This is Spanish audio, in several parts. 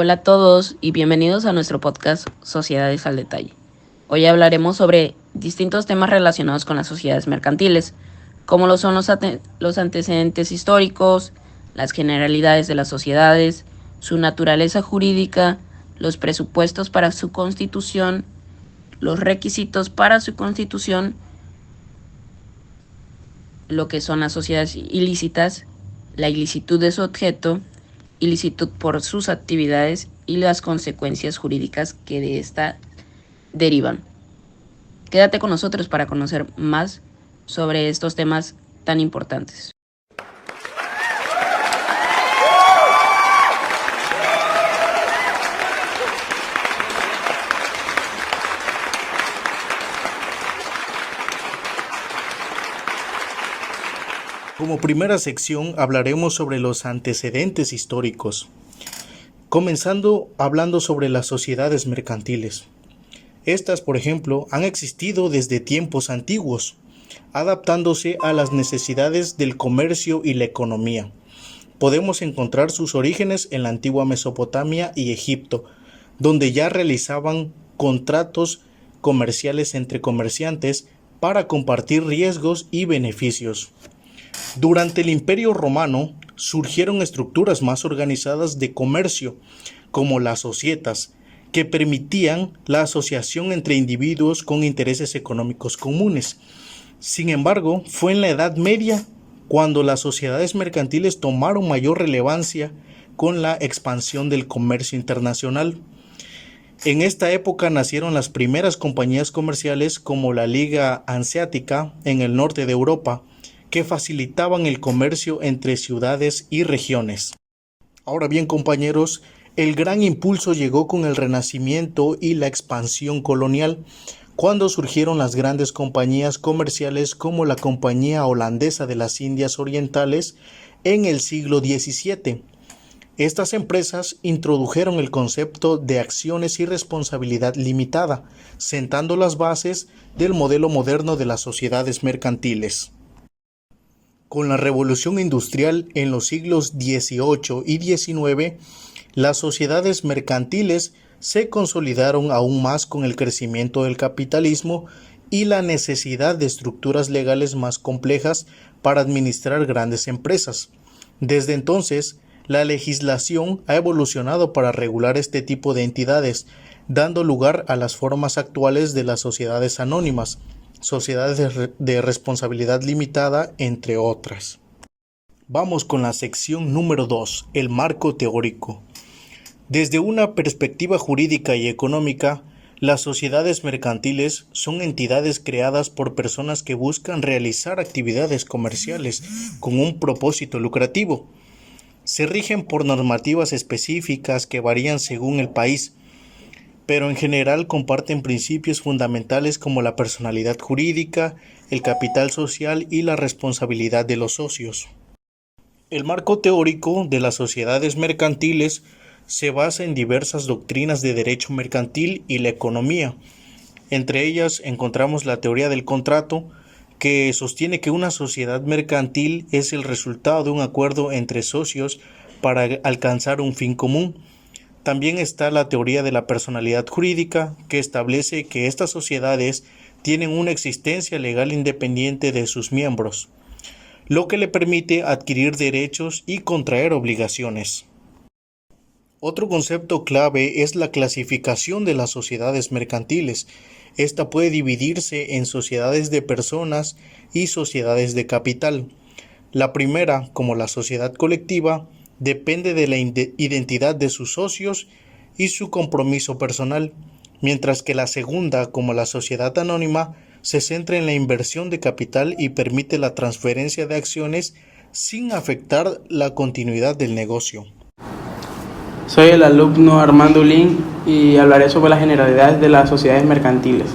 Hola a todos y bienvenidos a nuestro podcast Sociedades al Detalle. Hoy hablaremos sobre distintos temas relacionados con las sociedades mercantiles, como lo son los antecedentes históricos, las generalidades de las sociedades, su naturaleza jurídica, los presupuestos para su constitución, los requisitos para su constitución, lo que son las sociedades ilícitas, la ilicitud de su objeto, ilicitud por sus actividades y las consecuencias jurídicas que de esta derivan. Quédate con nosotros para conocer más sobre estos temas tan importantes. Como primera sección hablaremos sobre los antecedentes históricos, comenzando hablando sobre las sociedades mercantiles. Estas, por ejemplo, han existido desde tiempos antiguos, adaptándose a las necesidades del comercio y la economía. Podemos encontrar sus orígenes en la antigua Mesopotamia y Egipto, donde ya realizaban contratos comerciales entre comerciantes para compartir riesgos y beneficios. Durante el Imperio Romano surgieron estructuras más organizadas de comercio, como las societas, que permitían la asociación entre individuos con intereses económicos comunes. Sin embargo, fue en la Edad Media cuando las sociedades mercantiles tomaron mayor relevancia con la expansión del comercio internacional. En esta época nacieron las primeras compañías comerciales como la Liga Hanseática en el norte de Europa, que facilitaban el comercio entre ciudades y regiones. Ahora bien, compañeros, el gran impulso llegó con el Renacimiento y la expansión colonial, cuando surgieron las grandes compañías comerciales como la Compañía Holandesa de las Indias Orientales en el siglo XVII. Estas empresas introdujeron el concepto de acciones y responsabilidad limitada, sentando las bases del modelo moderno de las sociedades mercantiles. Con la revolución industrial en los siglos XVIII y XIX, las sociedades mercantiles se consolidaron aún más con el crecimiento del capitalismo y la necesidad de estructuras legales más complejas para administrar grandes empresas. Desde entonces, la legislación ha evolucionado para regular este tipo de entidades, dando lugar a las formas actuales de las sociedades anónimas, sociedades de responsabilidad limitada, entre otras. Vamos con la sección número 2, el marco teórico. Desde una perspectiva jurídica y económica, las sociedades mercantiles son entidades creadas por personas que buscan realizar actividades comerciales con un propósito lucrativo. Se rigen por normativas específicas que varían según el país, pero en general comparten principios fundamentales como la personalidad jurídica, el capital social y la responsabilidad de los socios. El marco teórico de las sociedades mercantiles se basa en diversas doctrinas de derecho mercantil y la economía. Entre ellas encontramos la teoría del contrato, que sostiene que una sociedad mercantil es el resultado de un acuerdo entre socios para alcanzar un fin común. También está la teoría de la personalidad jurídica, que establece que estas sociedades tienen una existencia legal independiente de sus miembros, lo que le permite adquirir derechos y contraer obligaciones. Otro concepto clave es la clasificación de las sociedades mercantiles. Esta puede dividirse en sociedades de personas y sociedades de capital. La primera, como la sociedad colectiva, depende de la identidad de sus socios y su compromiso personal, mientras que la segunda, como la sociedad anónima, se centra en la inversión de capital y permite la transferencia de acciones sin afectar la continuidad del negocio. Soy el alumno Armando Lin y hablaré sobre las generalidades de las sociedades mercantiles.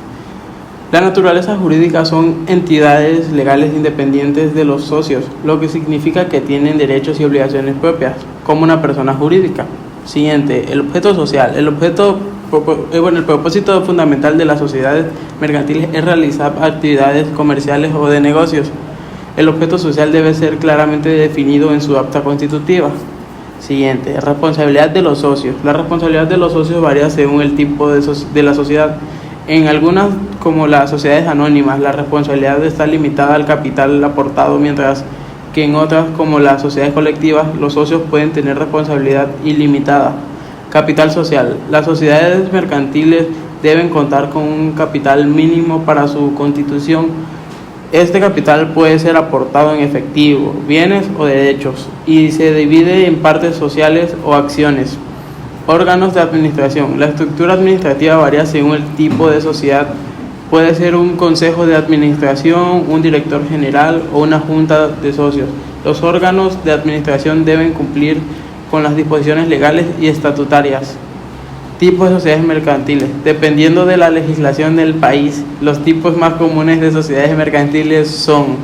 La naturaleza jurídica son entidades legales independientes de los socios, lo que significa que tienen derechos y obligaciones propias, como una persona jurídica. Siguiente, el objeto social. El propósito fundamental de las sociedades mercantiles es realizar actividades comerciales o de negocios. El objeto social debe ser claramente definido en su acta constitutiva. Siguiente, responsabilidad de los socios. La responsabilidad de los socios varía según el tipo de la sociedad. En algunas, como las sociedades anónimas, la responsabilidad está limitada al capital aportado, mientras que en otras, como las sociedades colectivas, los socios pueden tener responsabilidad ilimitada. Capital social. Las sociedades mercantiles deben contar con un capital mínimo para su constitución. Este capital puede ser aportado en efectivo, bienes o derechos, y se divide en partes sociales o acciones. Órganos de administración. La estructura administrativa varía según el tipo de sociedad. Puede ser un consejo de administración, un director general o una junta de socios. Los órganos de administración deben cumplir con las disposiciones legales y estatutarias. Tipos de sociedades mercantiles. Dependiendo de la legislación del país, los tipos más comunes de sociedades mercantiles son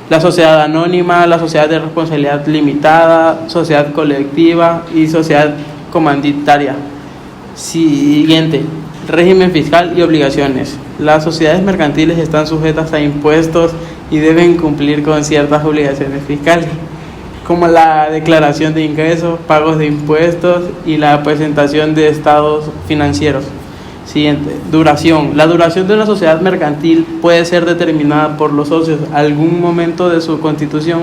la sociedad anónima, la sociedad de responsabilidad limitada, sociedad colectiva y sociedad comanditaria. Siguiente, régimen fiscal y obligaciones. Las sociedades mercantiles están sujetas a impuestos y deben cumplir con ciertas obligaciones fiscales, como la declaración de ingresos, pagos de impuestos y la presentación de estados financieros. Siguiente, duración. La duración de una sociedad mercantil puede ser determinada por los socios. Algún momento de su constitución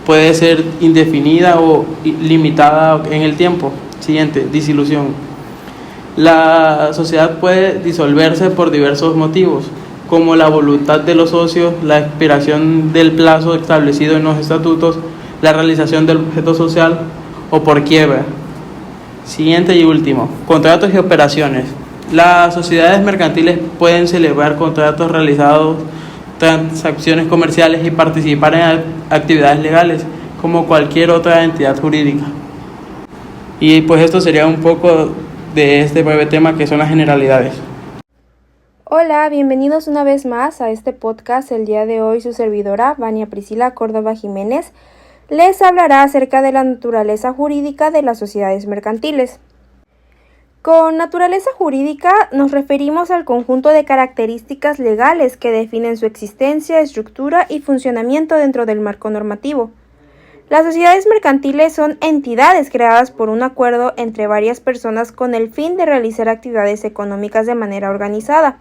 puede ser indefinida o limitada en el tiempo. Siguiente, disolución. La sociedad puede disolverse por diversos motivos, como la voluntad de los socios, la expiración del plazo establecido en los estatutos, la realización del objeto social o por quiebra. Siguiente y último, contratos y operaciones. Las sociedades mercantiles pueden celebrar contratos realizados, transacciones comerciales y participar en actividades legales como cualquier otra entidad jurídica. Y pues esto sería un poco de este breve tema que son las generalidades. Hola, bienvenidos una vez más a este podcast. El día de hoy su servidora, Vania Priscila Córdoba Jiménez, les hablará acerca de la naturaleza jurídica de las sociedades mercantiles. Con naturaleza jurídica nos referimos al conjunto de características legales que definen su existencia, estructura y funcionamiento dentro del marco normativo. Las sociedades mercantiles son entidades creadas por un acuerdo entre varias personas con el fin de realizar actividades económicas de manera organizada.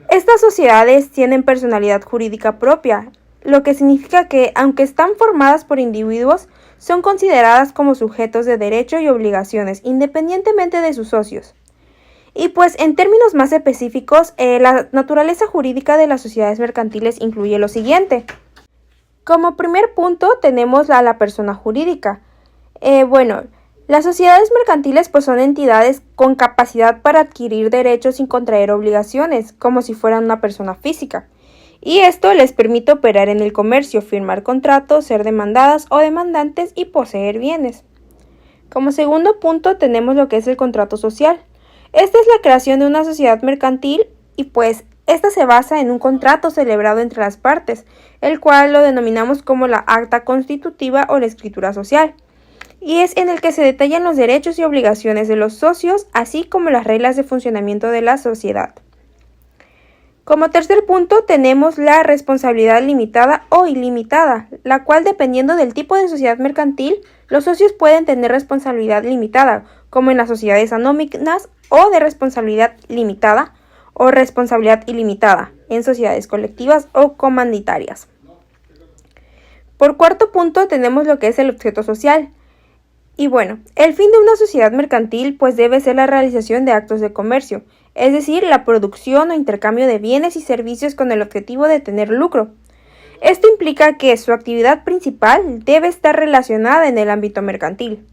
Estas sociedades tienen personalidad jurídica propia, lo que significa que, aunque están formadas por individuos, son consideradas como sujetos de derecho y obligaciones, independientemente de sus socios. Y pues, en términos más específicos, la naturaleza jurídica de las sociedades mercantiles incluye lo siguiente. Como primer punto tenemos a la persona jurídica. Las sociedades mercantiles pues son entidades con capacidad para adquirir derechos sin contraer obligaciones, como si fueran una persona física. Y esto les permite operar en el comercio, firmar contratos, ser demandadas o demandantes y poseer bienes. Como segundo punto tenemos lo que es el contrato social. Esta es la creación de una sociedad mercantil y pues esta se basa en un contrato celebrado entre las partes, el cual lo denominamos como la acta constitutiva o la escritura social. Y es en el que se detallan los derechos y obligaciones de los socios, así como las reglas de funcionamiento de la sociedad. Como tercer punto tenemos la responsabilidad limitada o ilimitada, la cual dependiendo del tipo de sociedad mercantil, los socios pueden tener responsabilidad limitada, como en las sociedades anónimas, o de responsabilidad limitada o responsabilidad ilimitada en sociedades colectivas o comanditarias. Por cuarto punto tenemos lo que es el objeto social. Y bueno, el fin de una sociedad mercantil pues debe ser la realización de actos de comercio, es decir, la producción o intercambio de bienes y servicios con el objetivo de tener lucro. Esto implica que su actividad principal debe estar relacionada en el ámbito mercantil.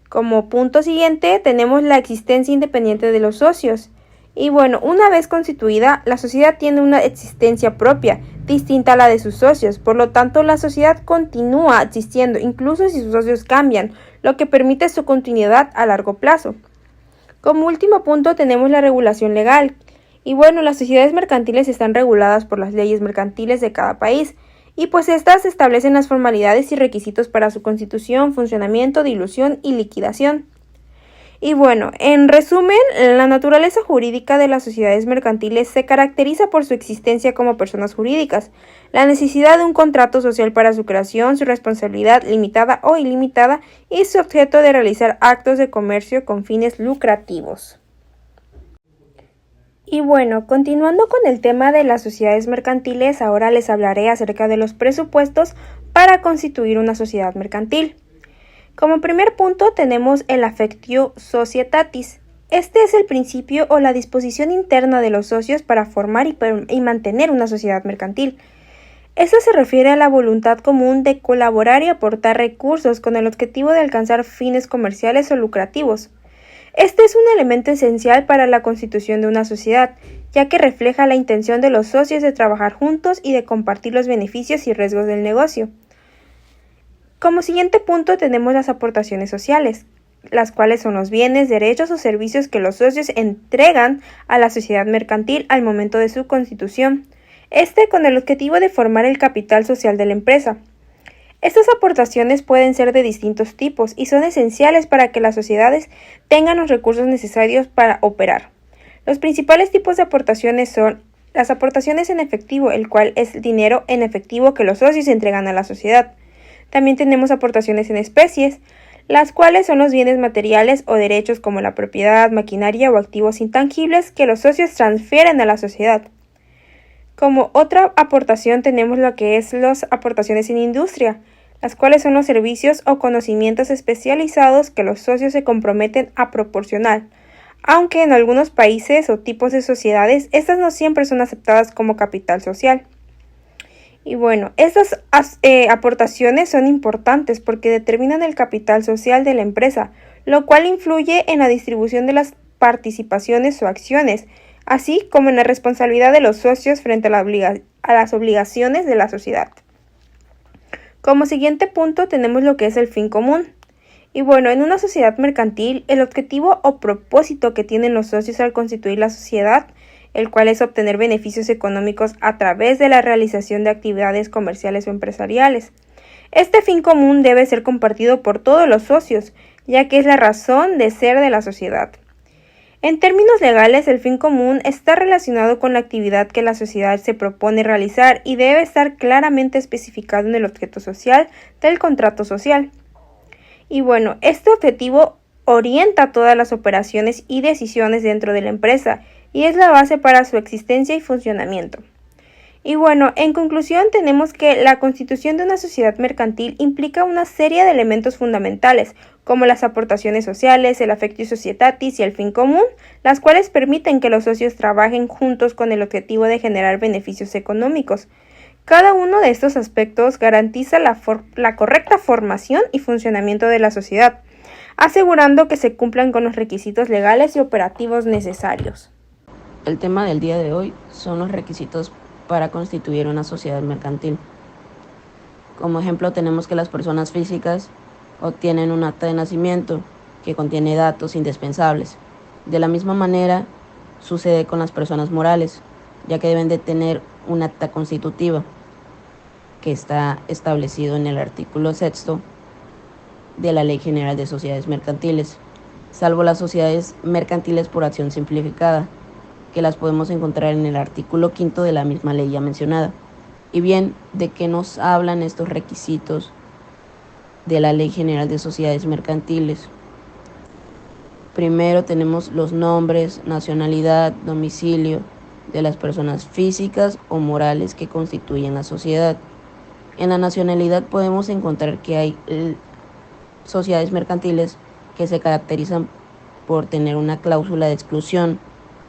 Como punto siguiente tenemos la existencia independiente de los socios. Y bueno, una vez constituida, la sociedad tiene una existencia propia, distinta a la de sus socios, por lo tanto la sociedad continúa existiendo incluso si sus socios cambian, lo que permite su continuidad a largo plazo. Como último punto tenemos la regulación legal. Y bueno, las sociedades mercantiles están reguladas por las leyes mercantiles de cada país, y pues estas establecen las formalidades y requisitos para su constitución, funcionamiento, dilución y liquidación. Y bueno, en resumen, la naturaleza jurídica de las sociedades mercantiles se caracteriza por su existencia como personas jurídicas, la necesidad de un contrato social para su creación, su responsabilidad limitada o ilimitada y su objeto de realizar actos de comercio con fines lucrativos. Y bueno, continuando con el tema de las sociedades mercantiles, ahora les hablaré acerca de los presupuestos para constituir una sociedad mercantil. Como primer punto tenemos el affectio societatis. Este es el principio o la disposición interna de los socios para formar y mantener una sociedad mercantil. Esto se refiere a la voluntad común de colaborar y aportar recursos con el objetivo de alcanzar fines comerciales o lucrativos. Este es un elemento esencial para la constitución de una sociedad, ya que refleja la intención de los socios de trabajar juntos y de compartir los beneficios y riesgos del negocio. Como siguiente punto tenemos las aportaciones sociales, las cuales son los bienes, derechos o servicios que los socios entregan a la sociedad mercantil al momento de su constitución, con el objetivo de formar el capital social de la empresa. Estas aportaciones pueden ser de distintos tipos y son esenciales para que las sociedades tengan los recursos necesarios para operar. Los principales tipos de aportaciones son las aportaciones en efectivo, el cual es dinero en efectivo que los socios entregan a la sociedad. También tenemos aportaciones en especies, las cuales son los bienes materiales o derechos como la propiedad, maquinaria o activos intangibles que los socios transfieren a la sociedad. Como otra aportación tenemos lo que es las aportaciones en industria, las cuales son los servicios o conocimientos especializados que los socios se comprometen a proporcionar, aunque en algunos países o tipos de sociedades estas no siempre son aceptadas como capital social. Y bueno, estas aportaciones son importantes porque determinan el capital social de la empresa, lo cual influye en la distribución de las participaciones o acciones, así como en la responsabilidad de los socios frente a las obligaciones de la sociedad. Como siguiente punto tenemos lo que es el fin común. Y bueno, en una sociedad mercantil, el objetivo o propósito que tienen los socios al constituir la sociedad, el cual es obtener beneficios económicos a través de la realización de actividades comerciales o empresariales. Este fin común debe ser compartido por todos los socios, ya que es la razón de ser de la sociedad. En términos legales, el fin común está relacionado con la actividad que la sociedad se propone realizar y debe estar claramente especificado en el objeto social del contrato social. Y bueno, este objetivo orienta todas las operaciones y decisiones dentro de la empresa y es la base para su existencia y funcionamiento. Y bueno, en conclusión tenemos que la constitución de una sociedad mercantil implica una serie de elementos fundamentales, como las aportaciones sociales, el affectio societatis y el fin común, las cuales permiten que los socios trabajen juntos con el objetivo de generar beneficios económicos. Cada uno de estos aspectos garantiza la correcta formación y funcionamiento de la sociedad, asegurando que se cumplan con los requisitos legales y operativos necesarios. El tema del día de hoy son los requisitos para constituir una sociedad mercantil. Como ejemplo tenemos que las personas físicas obtienen un acta de nacimiento que contiene datos indispensables. De la misma manera sucede con las personas morales, ya que deben de tener un acta constitutiva que está establecido en el artículo 6 de la Ley General de Sociedades Mercantiles, salvo las sociedades mercantiles por acción simplificada, que las podemos encontrar en el artículo 5 de la misma ley ya mencionada. Y bien, ¿de qué nos hablan estos requisitos de la Ley General de Sociedades Mercantiles? Primero tenemos los nombres, nacionalidad, domicilio de las personas físicas o morales que constituyen la sociedad. En la nacionalidad podemos encontrar que hay sociedades mercantiles que se caracterizan por tener una cláusula de exclusión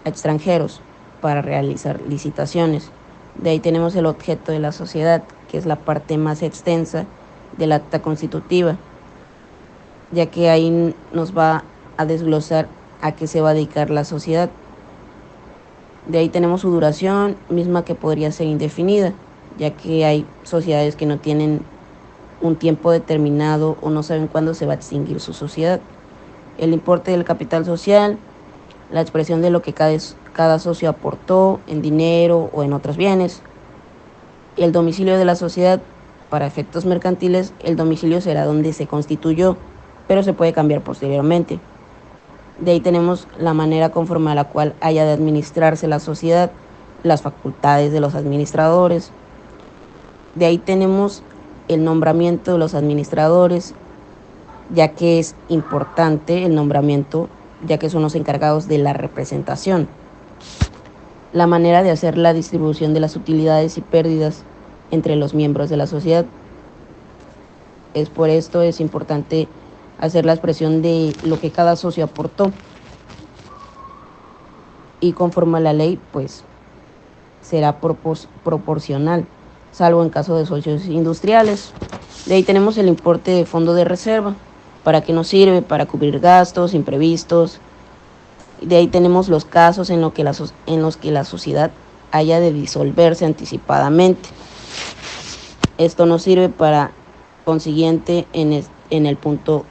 a extranjeros para realizar licitaciones. De ahí tenemos el objeto de la sociedad, que es la parte más extensa del acta constitutiva, ya que ahí nos va a desglosar a qué se va a dedicar la sociedad. De ahí tenemos su duración, misma que podría ser indefinida, ya que hay sociedades que no tienen un tiempo determinado o no saben cuándo se va a extinguir su sociedad. El importe del capital social, la expresión de lo que cada socio aportó en dinero o en otros bienes. El domicilio de la sociedad, para efectos mercantiles, el domicilio será donde se constituyó, pero se puede cambiar posteriormente. De ahí tenemos la manera conforme a la cual haya de administrarse la sociedad, las facultades de los administradores. De ahí tenemos el nombramiento de los administradores, ya que es importante el nombramiento, ya que son los encargados de la representación. La manera de hacer la distribución de las utilidades y pérdidas entre los miembros de la sociedad. Es por esto es importante hacer la expresión de lo que cada socio aportó. Y conforme a la ley, pues será proporcional, salvo en caso de socios industriales. De ahí tenemos el importe de fondo de reserva. ¿Para qué nos sirve? Para cubrir gastos imprevistos. De ahí tenemos los casos en los que la sociedad haya de disolverse anticipadamente. Esto nos sirve para consiguiente en el punto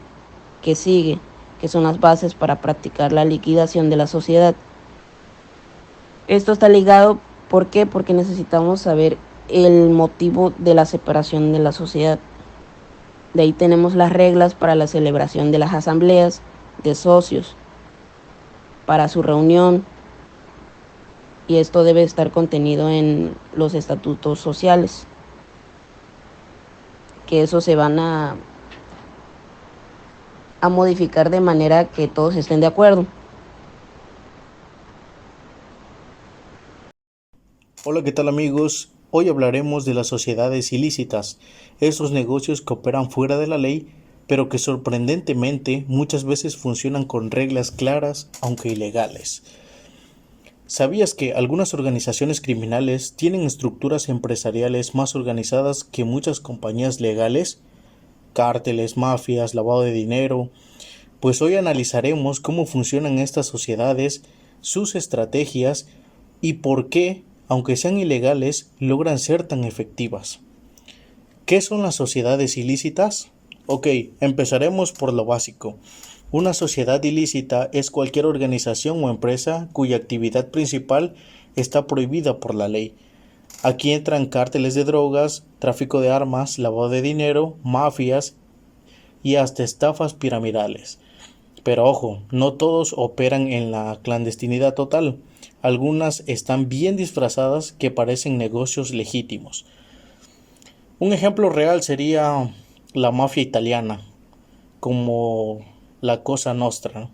que sigue, que son las bases para practicar la liquidación de la sociedad. Esto está ligado, ¿por qué? Porque necesitamos saber el motivo de la separación de la sociedad. De ahí tenemos las reglas para la celebración de las asambleas de socios, para su reunión, y esto debe estar contenido en los estatutos sociales, que eso se van a modificar de manera que todos estén de acuerdo. Hola, ¿qué tal amigos? Hoy hablaremos de las sociedades ilícitas, esos negocios que operan fuera de la ley, pero que sorprendentemente muchas veces funcionan con reglas claras, aunque ilegales. ¿Sabías que algunas organizaciones criminales tienen estructuras empresariales más organizadas que muchas compañías legales? Cárteles, mafias, lavado de dinero. Pues hoy analizaremos cómo funcionan estas sociedades, sus estrategias y por qué, aunque sean ilegales, logran ser tan efectivas. ¿Qué son las sociedades ilícitas? Ok, empezaremos por lo básico. Una sociedad ilícita es cualquier organización o empresa cuya actividad principal está prohibida por la ley. Aquí entran cárteles de drogas, tráfico de armas, lavado de dinero, mafias y hasta estafas piramidales. Pero ojo, no todos operan en la clandestinidad total. Algunas están bien disfrazadas que parecen negocios legítimos. Un ejemplo real sería la mafia italiana, como la Cosa Nostra.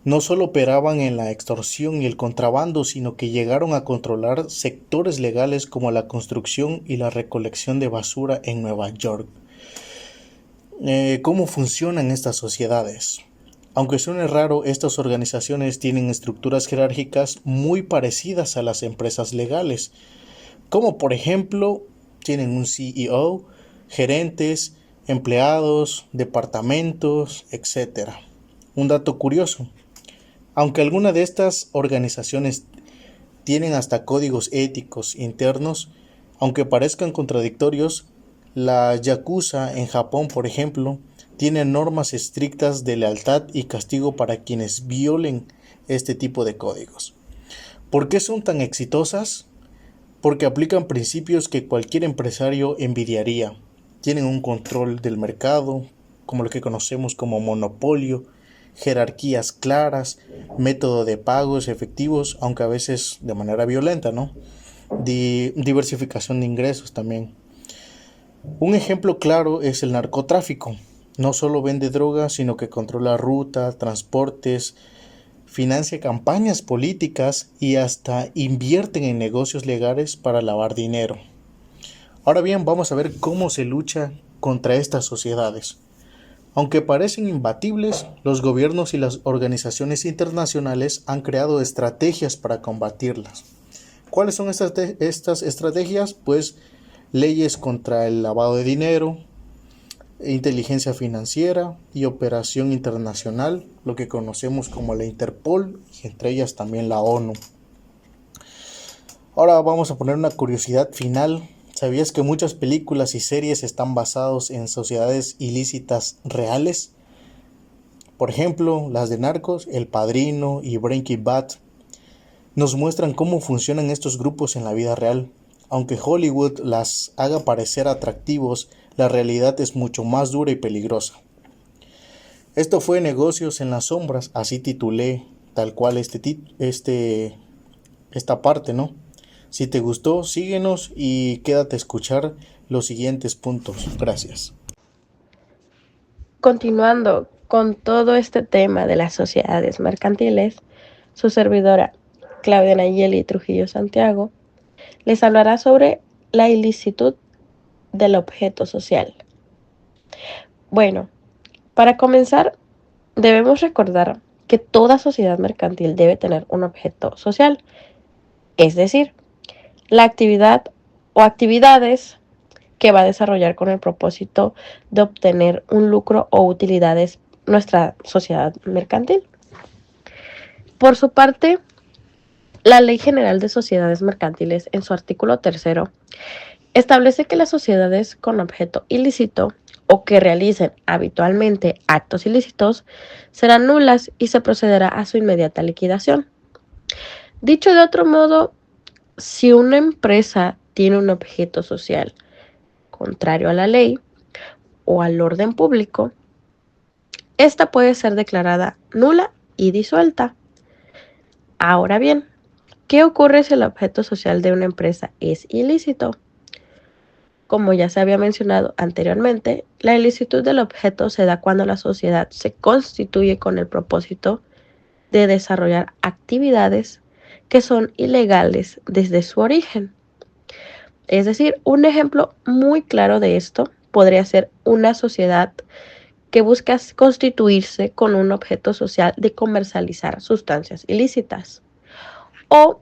No solo operaban en la extorsión y el contrabando, sino que llegaron a controlar sectores legales como la construcción y la recolección de basura en Nueva York. ¿Cómo funcionan estas sociedades? Aunque suene raro, estas organizaciones tienen estructuras jerárquicas muy parecidas a las empresas legales, como por ejemplo, tienen un CEO, gerentes, empleados, departamentos, etc. Un dato curioso, aunque algunas de estas organizaciones tienen hasta códigos éticos internos, aunque parezcan contradictorios, la Yakuza en Japón, por ejemplo, tiene normas estrictas de lealtad y castigo para quienes violen este tipo de códigos. ¿Por qué son tan exitosas? Porque aplican principios que cualquier empresario envidiaría. Tienen un control del mercado, como lo que conocemos como monopolio, jerarquías claras, método de pagos efectivos, aunque a veces de manera violenta, ¿no? Diversificación de ingresos también. Un ejemplo claro es el narcotráfico. No solo vende drogas, sino que controla rutas, transportes, financia campañas políticas y hasta invierten en negocios legales para lavar dinero. Ahora bien, vamos a ver cómo se lucha contra estas sociedades. Aunque parecen imbatibles, los gobiernos y las organizaciones internacionales han creado estrategias para combatirlas. ¿Cuáles son estas estrategias? Pues leyes contra el lavado de dinero, inteligencia financiera y operación internacional, lo que conocemos como la Interpol, y entre ellas también la ONU. Ahora vamos a poner una curiosidad final. ¿Sabías que muchas películas y series están basados en sociedades ilícitas reales? Por ejemplo, las de Narcos, El Padrino y Breaking Bad nos muestran cómo funcionan estos grupos en la vida real. Aunque Hollywood las haga parecer atractivos, la realidad es mucho más dura y peligrosa. Esto fue Negocios en las Sombras, así titulé tal cual esta parte, ¿no? Si te gustó, síguenos y quédate a escuchar los siguientes puntos. Gracias. Continuando con todo este tema de las sociedades mercantiles, su servidora Claudia Nayeli Trujillo Santiago les hablará sobre la ilicitud del objeto social. Bueno, para comenzar, debemos recordar que toda sociedad mercantil debe tener un objeto social, es decir, la actividad o actividades que va a desarrollar con el propósito de obtener un lucro o utilidades nuestra sociedad mercantil. Por su parte, la Ley General de Sociedades Mercantiles, en su artículo 3, establece que las sociedades con objeto ilícito o que realicen habitualmente actos ilícitos serán nulas y se procederá a su inmediata liquidación. Dicho de otro modo, si una empresa tiene un objeto social contrario a la ley o al orden público, esta puede ser declarada nula y disuelta. Ahora bien, ¿qué ocurre si el objeto social de una empresa es ilícito? Como ya se había mencionado anteriormente, la ilicitud del objeto se da cuando la sociedad se constituye con el propósito de desarrollar actividades que son ilegales desde su origen. Es decir, un ejemplo muy claro de esto podría ser una sociedad que busca constituirse con un objeto social de comercializar sustancias ilícitas. O,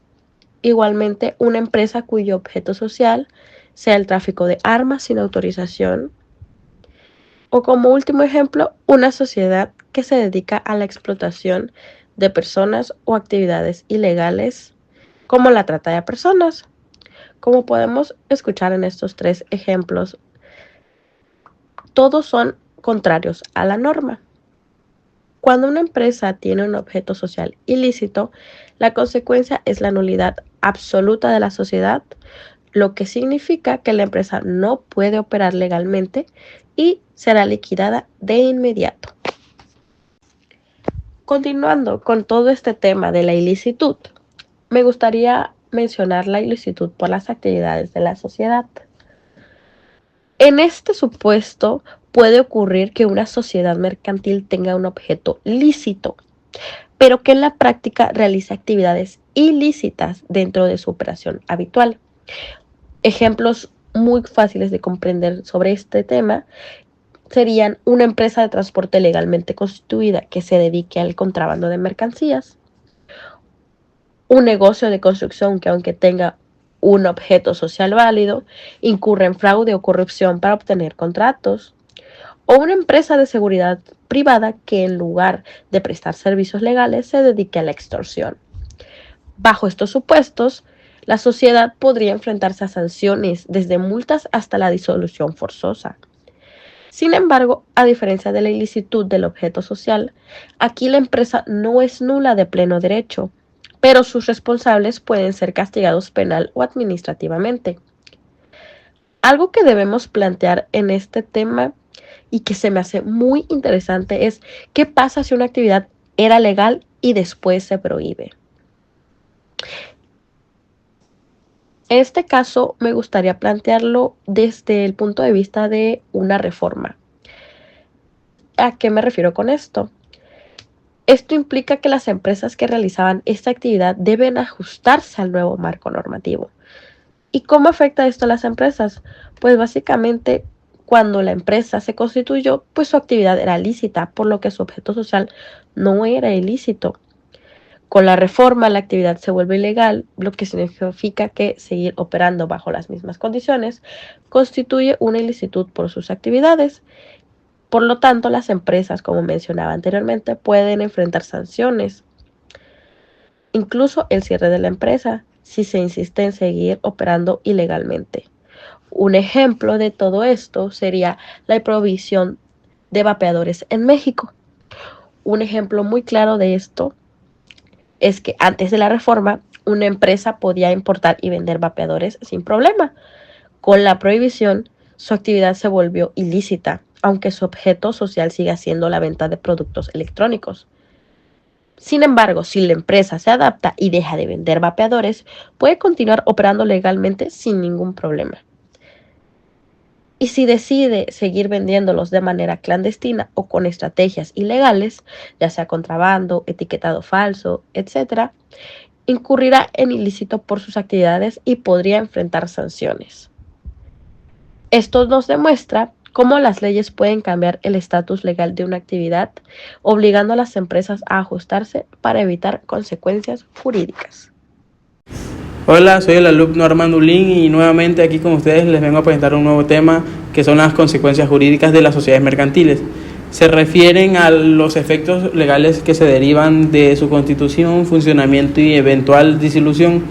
igualmente, una empresa cuyo objeto social sea el tráfico de armas sin autorización. O, como último ejemplo, una sociedad que se dedica a la explotación de personas o actividades ilegales como la trata de personas. Como podemos escuchar en estos 3 ejemplos, todos son contrarios a la norma. Cuando una empresa tiene un objeto social ilícito, la consecuencia es la nulidad absoluta de la sociedad, lo que significa que la empresa no puede operar legalmente y será liquidada de inmediato. Continuando con todo este tema de la ilicitud, me gustaría mencionar la ilicitud por las actividades de la sociedad. En este supuesto, puede ocurrir que una sociedad mercantil tenga un objeto lícito, pero que en la práctica realice actividades ilícitas dentro de su operación habitual. Ejemplos muy fáciles de comprender sobre este tema serían una empresa de transporte legalmente constituida que se dedique al contrabando de mercancías, un negocio de construcción que, aunque tenga un objeto social válido, incurre en fraude o corrupción para obtener contratos, o una empresa de seguridad privada que, en lugar de prestar servicios legales, se dedique a la extorsión. Bajo estos supuestos, la sociedad podría enfrentarse a sanciones desde multas hasta la disolución forzosa. Sin embargo, a diferencia de la ilicitud del objeto social, aquí la empresa no es nula de pleno derecho, pero sus responsables pueden ser castigados penal o administrativamente. Algo que debemos plantear en este tema y que se me hace muy interesante es qué pasa si una actividad era legal y después se prohíbe. En este caso me gustaría plantearlo desde el punto de vista de una reforma. ¿A qué me refiero con esto? Esto implica que las empresas que realizaban esta actividad deben ajustarse al nuevo marco normativo. ¿Y cómo afecta esto a las empresas? Pues básicamente, cuando la empresa se constituyó, pues su actividad era lícita, por lo que su objeto social no era ilícito. Con la reforma, la actividad se vuelve ilegal, lo que significa que seguir operando bajo las mismas condiciones constituye una ilicitud por sus actividades. Por lo tanto, las empresas, como mencionaba anteriormente, pueden enfrentar sanciones, incluso el cierre de la empresa, si se insiste en seguir operando ilegalmente. Un ejemplo de todo esto sería la prohibición de vapeadores en México. Un ejemplo muy claro de esto es que antes de la reforma, una empresa podía importar y vender vapeadores sin problema. Con la prohibición, su actividad se volvió ilícita aunque su objeto social siga siendo la venta de productos electrónicos. Sin embargo, si la empresa se adapta y deja de vender vapeadores, puede continuar operando legalmente sin ningún problema. Y si decide seguir vendiéndolos de manera clandestina o con estrategias ilegales, ya sea contrabando, etiquetado falso, etc., incurrirá en ilícito por sus actividades y podría enfrentar sanciones. Esto nos demuestra cómo las leyes pueden cambiar el estatus legal de una actividad, obligando a las empresas a ajustarse para evitar consecuencias jurídicas. Hola, soy el alumno Armando Ulín y nuevamente aquí con ustedes les vengo a presentar un nuevo tema que son las consecuencias jurídicas de las sociedades mercantiles. Se refieren a los efectos legales que se derivan de su constitución, funcionamiento y eventual disolución.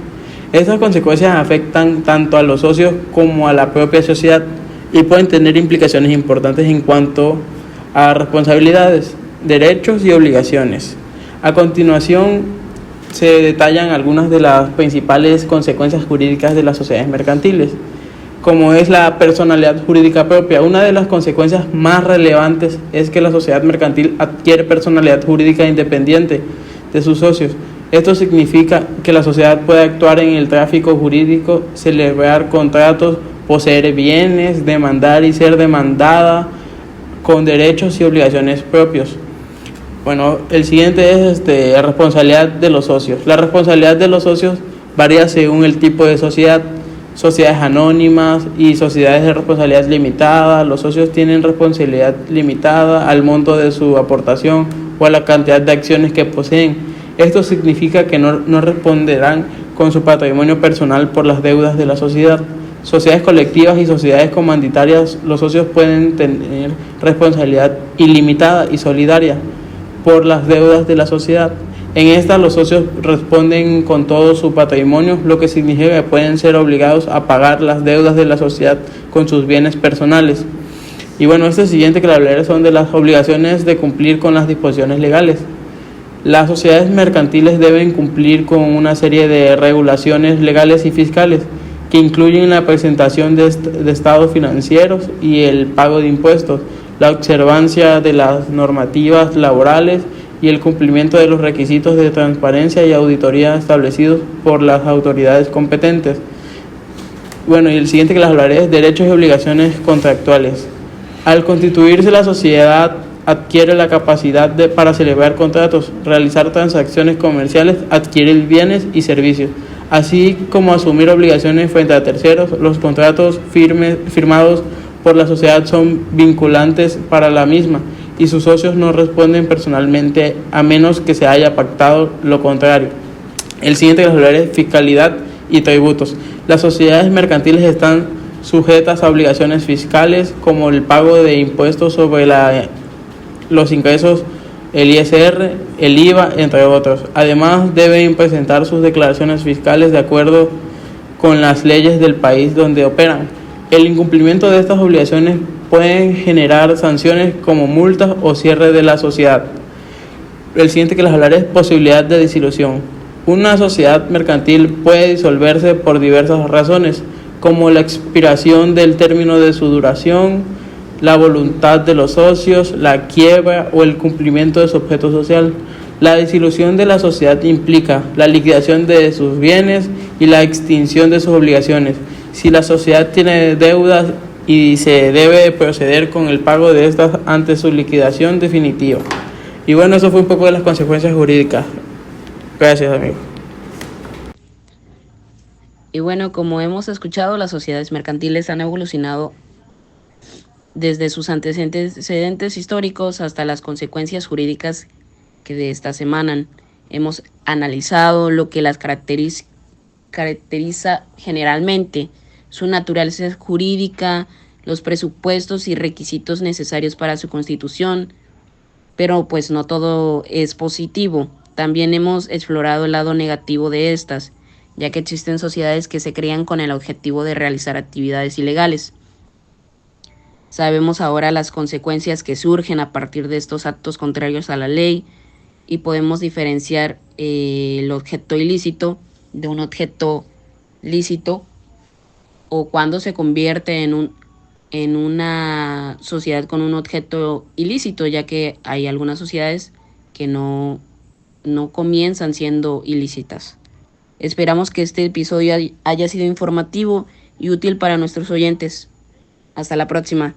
Estas consecuencias afectan tanto a los socios como a la propia sociedad y pueden tener implicaciones importantes en cuanto a responsabilidades, derechos y obligaciones. A continuación se detallan algunas de las principales consecuencias jurídicas de las sociedades mercantiles, como es la personalidad jurídica propia. Una de las consecuencias más relevantes es que la sociedad mercantil adquiere personalidad jurídica independiente de sus socios. Esto significa que la sociedad puede actuar en el tráfico jurídico, celebrar contratos, poseer bienes, demandar y ser demandada con derechos y obligaciones propios. Bueno, el siguiente es responsabilidad de los socios. La responsabilidad de los socios varía según el tipo de sociedad. Sociedades anónimas y sociedades de responsabilidad limitada. Los socios tienen responsabilidad limitada al monto de su aportación o a la cantidad de acciones que poseen. Esto significa que no responderán con su patrimonio personal por las deudas de la sociedad. Sociedades colectivas y sociedades comandatarias, los socios pueden tener responsabilidad ilimitada y solidaria por las deudas de la sociedad. En esta los socios responden con todo su patrimonio, lo que significa que pueden ser obligados a pagar las deudas de la sociedad con sus bienes personales. Y bueno, este siguiente que le hablaré son de las obligaciones de cumplir con las disposiciones legales. Las sociedades mercantiles deben cumplir con una serie de regulaciones legales y fiscales que incluyen la presentación de estados financieros y el pago de impuestos, la observancia de las normativas laborales y el cumplimiento de los requisitos de transparencia y auditoría establecidos por las autoridades competentes. Bueno, y el siguiente que les hablaré es derechos y obligaciones contractuales. Al constituirse la sociedad adquiere la capacidad para celebrar contratos, realizar transacciones comerciales, adquirir bienes y servicios, así como asumir obligaciones frente a terceros. Los contratos firmados por la sociedad son vinculantes para la misma y sus socios no responden personalmente a menos que se haya pactado lo contrario. El siguiente que les hablaré es fiscalidad y tributos. Las sociedades mercantiles están sujetas a obligaciones fiscales como el pago de impuestos sobre los ingresos, el ISR, el IVA, entre otros. Además, deben presentar sus declaraciones fiscales de acuerdo con las leyes del país donde operan. El incumplimiento de estas obligaciones pueden generar sanciones como multas o cierre de la sociedad. El siguiente que les hablaré es posibilidad de disolución. Una sociedad mercantil puede disolverse por diversas razones, como la expiración del término de su duración, la voluntad de los socios, la quiebra o el cumplimiento de su objeto social. La disolución de la sociedad implica la liquidación de sus bienes y la extinción de sus obligaciones. Si la sociedad tiene deudas y se debe proceder con el pago de estas ante su liquidación definitiva. Y bueno, eso fue un poco de las consecuencias jurídicas. Gracias, amigo. Y bueno, como hemos escuchado, las sociedades mercantiles han evolucionado desde sus antecedentes históricos hasta las consecuencias jurídicas que de estas emanan. Hemos analizado lo que las caracteriza generalmente, su naturaleza jurídica, los presupuestos y requisitos necesarios para su constitución, pero pues no todo es positivo. También hemos explorado el lado negativo de estas, ya que existen sociedades que se crean con el objetivo de realizar actividades ilegales. Sabemos ahora las consecuencias que surgen a partir de estos actos contrarios a la ley y podemos diferenciar el objeto ilícito de un objeto lícito, o cuando se convierte en un en una sociedad con un objeto ilícito, ya que hay algunas sociedades que no comienzan siendo ilícitas. Esperamos que este episodio haya sido informativo y útil para nuestros oyentes. Hasta la próxima.